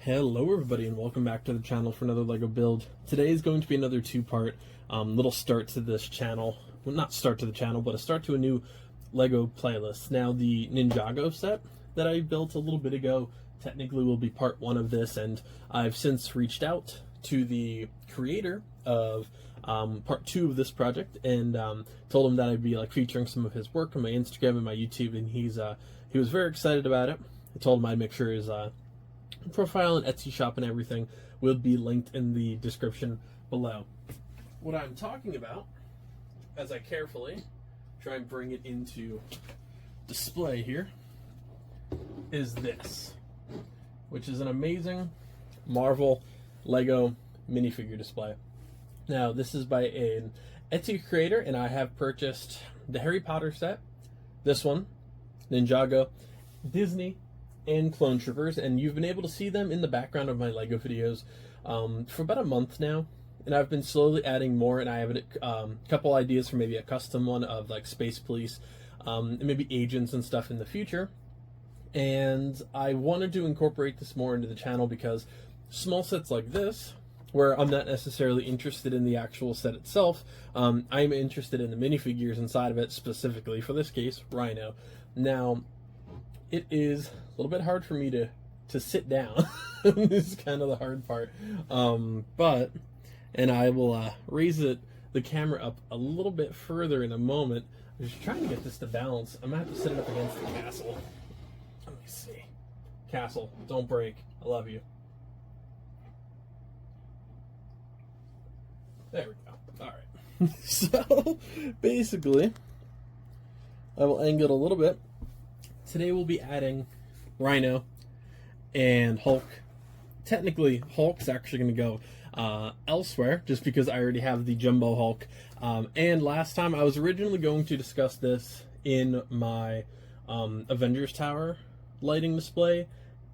Hello everybody and welcome back to the channel for another LEGO build. Today is going to be another two-part little start to this channel. Well, not start to the channel, but a start to a new LEGO playlist. Now the Ninjago set that I built a little bit ago technically will be part one of this, and I've since reached out to the creator of part two of this project and told him that I'd be featuring some of his work on my Instagram and my YouTube, and he was very excited about it. I told him I'd make sure his profile and Etsy shop and everything will be linked in the description below. What I'm talking about, as I carefully try and bring it into display here, is this, which is an amazing Marvel Lego minifigure display. Now, this is by an Etsy creator, and I have purchased the Harry Potter set, this one, Ninjago, Disney, and Clone Troopers, and you've been able to see them in the background of my LEGO videos for about a month now, and I've been slowly adding more, and I have a couple ideas for maybe a custom one of Space Police and maybe agents and stuff in the future. And I wanted to incorporate this more into the channel because small sets like this, where I'm not necessarily interested in the actual set itself, I'm interested in the minifigures inside of it, specifically for this case, Rhino. Now, it is a little bit hard for me to sit down. This is kind of the hard part. And I will raise the camera up a little bit further in a moment. I'm just trying to get this to balance. I'm going to have to set it up against the castle. Let me see. Castle, don't break. I love you. There we go. All right. So, basically, I will angle it a little bit. Today we'll be adding Rhino and Hulk. Technically, Hulk's actually going to go elsewhere, just because I already have the Jumbo Hulk. And last time, I was originally going to discuss this in my Avengers Tower lighting display,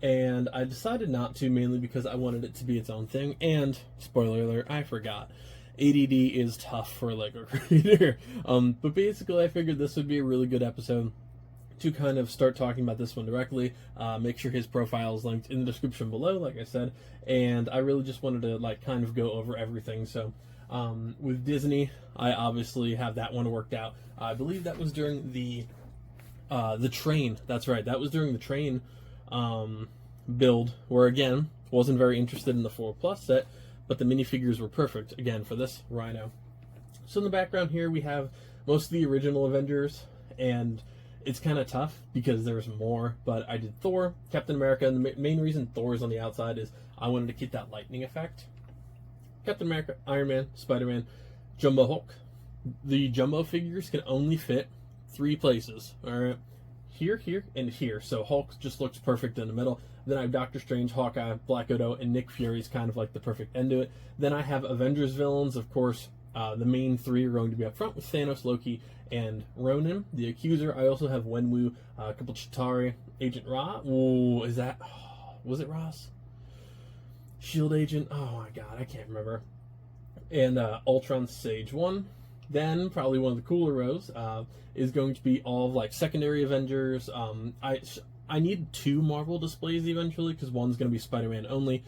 and I decided not to, mainly because I wanted it to be its own thing. And, spoiler alert, I forgot. ADD is tough for a LEGO creator. But basically, I figured this would be a really good episode to kind of start talking about this one directly. Make sure his profile is linked in the description below, like I said, and I really just wanted to kind of go over everything. So with Disney, I obviously have that one worked out. I believe that was during the train. That's right, that was during the train build, where again, wasn't very interested in the 4+ set, but the minifigures were perfect again for this Rhino. So in the background here we have most of the original Avengers, and it's kind of tough because there's more, but I did Thor, Captain America, and the main reason Thor is on the outside is I wanted to keep that lightning effect. Captain America, Iron Man, Spider-Man, Jumbo Hulk. The Jumbo figures can only fit 3 places, alright? Here, here, and here. So Hulk just looks perfect in the middle. Then I have Doctor Strange, Hawkeye, Black Widow, and Nick Fury's kind of like the perfect end to it. Then I have Avengers villains, of course. The main 3 are going to be up front with Thanos, Loki, and Ronan, the Accuser. I also have Wenwu, a couple Chitauri, Agent Ra. Oh, is that... was it Ross? Shield Agent? Oh my god, I can't remember. And Ultron Sage 1. Then, probably one of the cooler rows is going to be all of secondary Avengers. I need 2 Marvel displays eventually, because one's going to be Spider-Man only.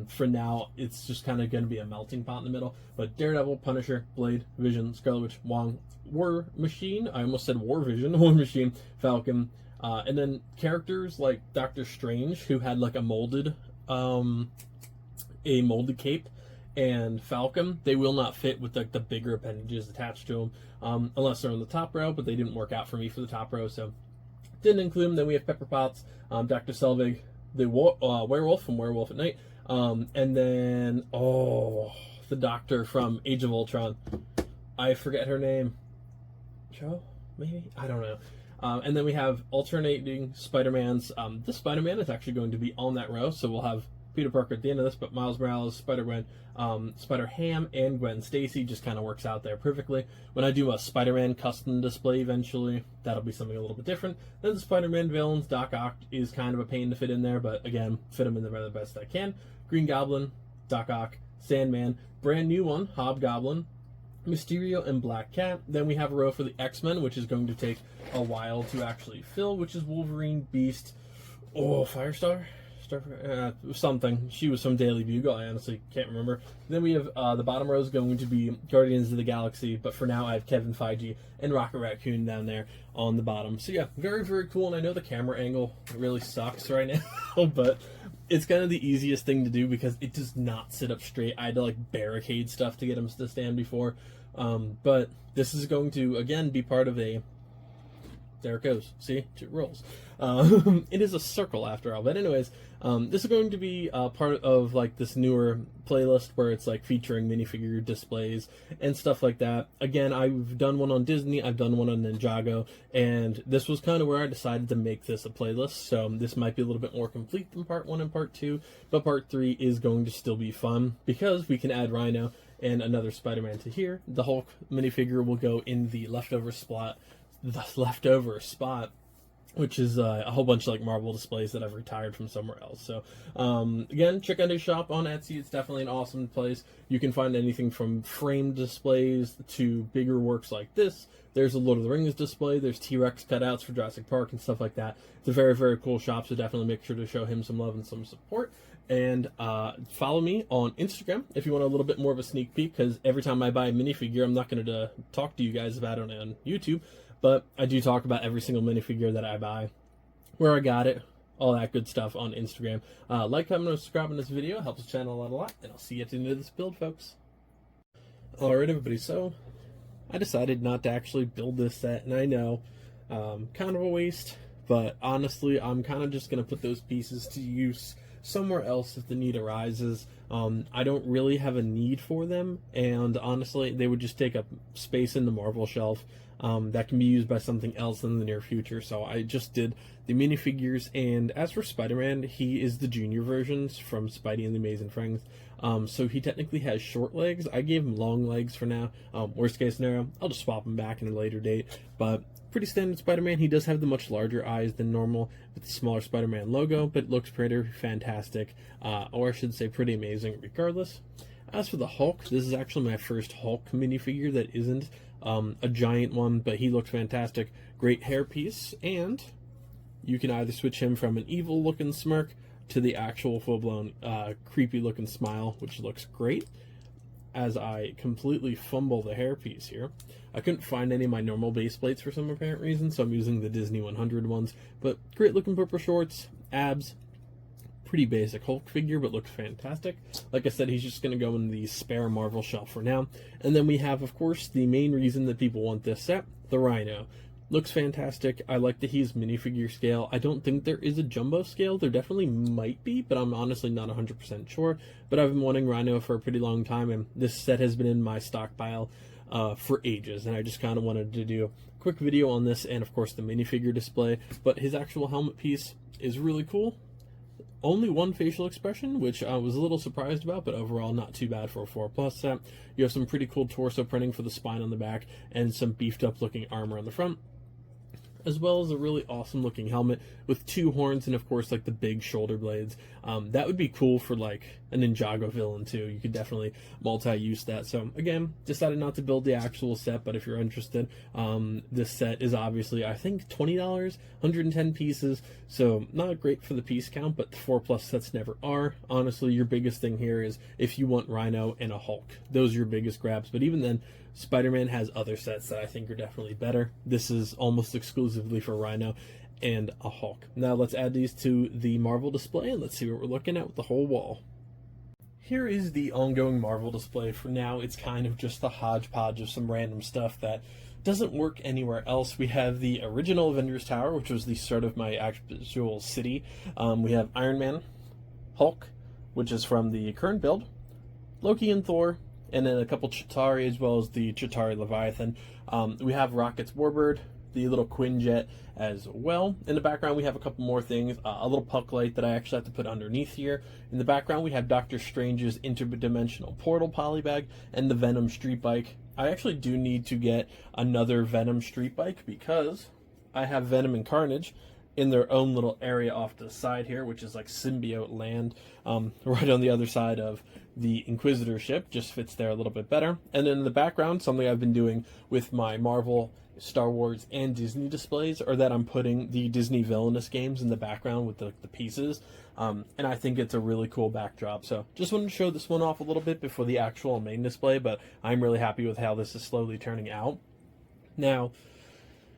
For now, it's just kind of going to be a melting pot in the middle. But Daredevil, Punisher, Blade, Vision, Scarlet Witch, Wong, War Machine. I almost said War Vision. War Machine, Falcon. And then characters like Doctor Strange, who had a molded cape, and Falcon. They will not fit with the bigger appendages attached to them, unless they're on the top row, but they didn't work out for me for the top row, so didn't include them. Then we have Pepper Potts, Dr. Selvig, the werewolf from Werewolf at Night, and then, the doctor from Age of Ultron. I forget her name. Joe? Maybe? I don't know. And then we have alternating Spider-Mans. This Spider-Man is actually going to be on that row, so we'll have Peter Parker at the end of this, but Miles Morales, Spider-Gwen, Spider-Ham, and Gwen Stacy just kind of works out there perfectly. When I do a Spider-Man custom display eventually, that'll be something a little bit different. Then the Spider-Man villains, Doc Ock is kind of a pain to fit in there, but again, fit them in there the best I can. Green Goblin, Doc Ock, Sandman, brand new one, Hobgoblin, Mysterio, and Black Cat. Then we have a row for the X-Men, which is going to take a while to actually fill, which is Wolverine, Beast, Firestar, Frost, something. She was from Daily Bugle. I honestly can't remember. Then we have the bottom row is going to be Guardians of the Galaxy, but for now I have Kevin Feige and Rocket Raccoon down there on the bottom. So yeah, very, very cool. And I know the camera angle really sucks right now, but it's kind of the easiest thing to do because it does not sit up straight. I had to like barricade stuff to get him to stand before. But this is going to, again, be part of a... There it goes. See? It rolls. It is a circle after all. But anyways, this is going to be part of like this newer playlist where it's like featuring minifigure displays and stuff like that. Again, I've done one on Disney. I've done one on Ninjago. And this was kind of where I decided to make this a playlist. So this might be a little bit more complete than part 1 and part 2. But part 3 is going to still be fun because we can add Rhino and another Spider-Man to here. The Hulk minifigure will go in the leftover spot, which is a whole bunch of like Marvel displays that I've retired from somewhere else. So again, check out his shop on Etsy. It's definitely an awesome place. You can find anything from framed displays to bigger works like this. There's a Lord of the Rings display. There's T-Rex cutouts for Jurassic Park and stuff like that. It's a very, very cool shop, so definitely make sure to show him some love and some support. And follow me on Instagram if you want a little bit more of a sneak peek, because every time I buy a minifigure, I'm not going to talk to you guys about it on YouTube, but I do talk about every single minifigure that I buy, where I got it, all that good stuff on Instagram. Like, comment, and subscribe on this video. It helps the channel out a lot, and I'll see you at the end of this build, folks. Alright, everybody, so I decided not to actually build this set, and I know, kind of a waste, but honestly, I'm kind of just going to put those pieces to use somewhere else if the need arises. I don't really have a need for them, and honestly, they would just take up space in the Marvel shelf that can be used by something else in the near future. So I just did the minifigures, and as for Spider-Man, he is the junior versions from Spidey and the Amazing Friends. So he technically has short legs. I gave him long legs for now. Worst case scenario, I'll just swap him back in a later date, but pretty standard Spider-Man. He does have the much larger eyes than normal with the smaller Spider-Man logo, but it looks pretty fantastic, or I should say pretty amazing regardless. As for the Hulk, this is actually my first Hulk minifigure that isn't a giant one, but he looks fantastic. Great hairpiece, and you can either switch him from an evil looking smirk to the actual full-blown creepy looking smile, which looks great. As I completely fumble the hairpiece here, I couldn't find any of my normal base plates for some apparent reason, so I'm using the Disney 100 ones. But great looking purple shorts, abs, pretty basic Hulk figure, but looks fantastic. Like I said, he's just going to go in the spare Marvel shelf for now. And then we have, of course, the main reason that people want this set, the Rhino. Looks fantastic. I like that he's minifigure scale. I don't think there is a jumbo scale. There definitely might be, but I'm honestly not 100% sure. But I've been wanting Rhino for a pretty long time, and this set has been in my stockpile for ages, and I just kind of wanted to do a quick video on this and, of course, the minifigure display. But his actual helmet piece is really cool. Only one facial expression, which I was a little surprised about, but overall not too bad for a 4+ set. You have some pretty cool torso printing for the spine on the back and some beefed up looking armor on the front, as well as a really awesome looking helmet with 2 horns and, of course, like the big shoulder blades. That would be cool for like a Ninjago villain too. You could definitely multi-use that. So again, decided not to build the actual set, but if you're interested, this set is obviously, I think, $20, 110 pieces. So not great for the piece count, but the 4+ sets never are. Honestly, your biggest thing here is if you want Rhino and a Hulk. Those are your biggest grabs. But even then, Spider-Man has other sets that I think are definitely better. This is almost exclusively for Rhino and a Hulk. Now let's add these to the Marvel display and let's see what we're looking at with the whole wall. Here is the ongoing Marvel display. For now, it's kind of just a hodgepodge of some random stuff that doesn't work anywhere else. We have the original Avengers Tower, which was the start of my actual city. We have Iron Man, Hulk, which is from the current build, Loki and Thor, and then a couple Chitauri, as well as the Chitauri Leviathan. We have Rocket's Warbird, the little Quinjet as well. In the background, we have a couple more things. A little puck light that I actually have to put underneath here. In the background, we have Doctor Strange's interdimensional portal polybag and the Venom street bike. I actually do need to get another Venom street bike because I have Venom and Carnage in their own little area off to the side here, which is like symbiote land, right on the other side of the Inquisitor ship. Just fits there a little bit better. And then in the background, something I've been doing with my Marvel Star Wars and Disney displays are that I'm putting the Disney villainous games in the background with the pieces, and I think it's a really cool backdrop. So just wanted to show this one off a little bit before the actual main display, but I'm really happy with how this is slowly turning out. Now,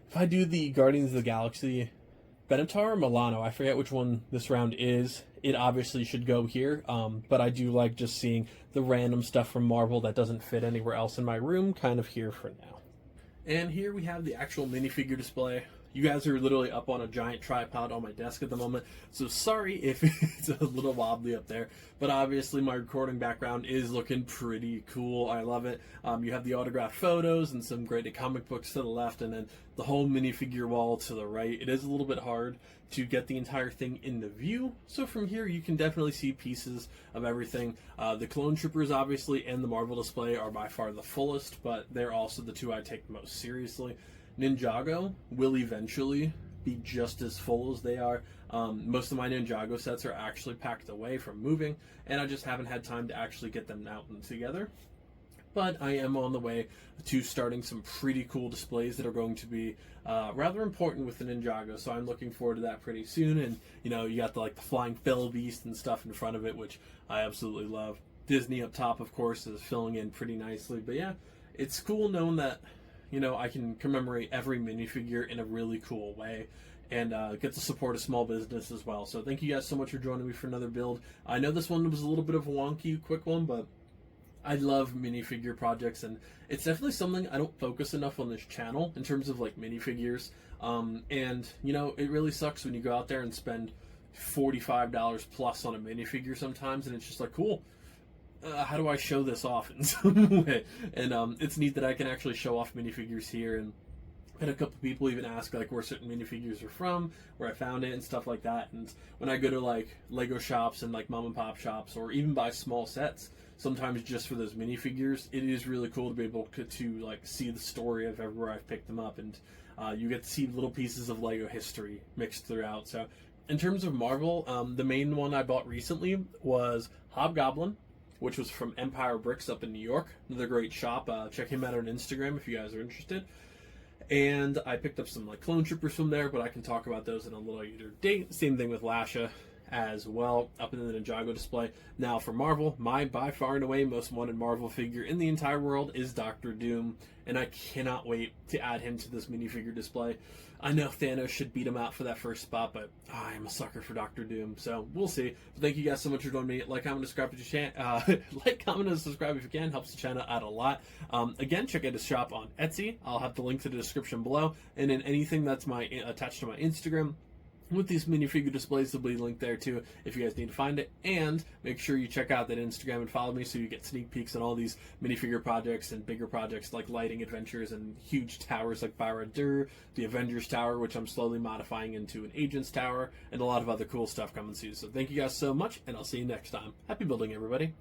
if I do the Guardians of the Galaxy Benatar or Milano, I forget which one this round is. It obviously should go here, but I do like just seeing the random stuff from Marvel that doesn't fit anywhere else in my room kind of here for now. And here we have the actual minifigure display. You guys are literally up on a giant tripod on my desk at the moment, so sorry if it's a little wobbly up there, but obviously my recording background is looking pretty cool. I love it. You have the autographed photos and some graded comic books to the left, and then the whole minifigure wall to the right. It is a little bit hard to get the entire thing in the view, so from here you can definitely see pieces of everything. The Clone Troopers obviously and the Marvel display are by far the fullest, but they're also the two I take most seriously. Ninjago will eventually be just as full as they are. Most of my Ninjago sets are actually packed away from moving, and I just haven't had time to actually get them out and together. But I am on the way to starting some pretty cool displays that are going to be rather important with the Ninjago, so I'm looking forward to that pretty soon. And you know, you got the flying Fell Beast and stuff in front of it, which I absolutely love. Disney up top, of course, is filling in pretty nicely. But yeah, it's cool knowing that, you know, I can commemorate every minifigure in a really cool way and get to support a small business as well. So thank you guys so much for joining me for another build. I know this one was a little bit of a wonky, quick one, but I love minifigure projects, and it's definitely something I don't focus enough on this channel in terms of like minifigures. And you know, it really sucks when you go out there and spend $45 plus on a minifigure sometimes, and it's just like, cool. How do I show this off in some way? And it's neat that I can actually show off minifigures here, and had a couple people even ask like where certain minifigures are from, where I found it and stuff like that. And when I go to like Lego shops and like mom and pop shops, or even buy small sets, sometimes just for those minifigures, it is really cool to be able to like see the story of everywhere I've picked them up, and you get to see little pieces of Lego history mixed throughout. So in terms of Marvel, the main one I bought recently was Hobgoblin, which was from Empire Bricks up in New York. Another great shop. Check him out on Instagram if you guys are interested. And I picked up some like Clone Troopers from there, but I can talk about those in a little later date. Same thing with Lasha as well, up in the Ninjago display. Now for Marvel, my by far and away most wanted Marvel figure in the entire world is Doctor Doom, and I cannot wait to add him to this minifigure display. I know Thanos should beat him out for that first spot, but I'm a sucker for Doctor Doom, so we'll see. But thank you guys so much for joining me. Like, comment, subscribe if you can. Like, comment, and subscribe if you can. Helps the channel out a lot. Again, check out his shop on Etsy. I'll have the link to the description below, and then anything that's attached to my Instagram with these minifigure displays will be linked there too if you guys need to find it. And make sure you check out that Instagram and follow me so you get sneak peeks on all these minifigure projects and bigger projects like lighting adventures and huge towers like Barad-dûr, the Avengers Tower, which I'm slowly modifying into an Agents Tower, and a lot of other cool stuff coming soon. So thank you guys so much, and I'll see you next time. Happy building, everybody.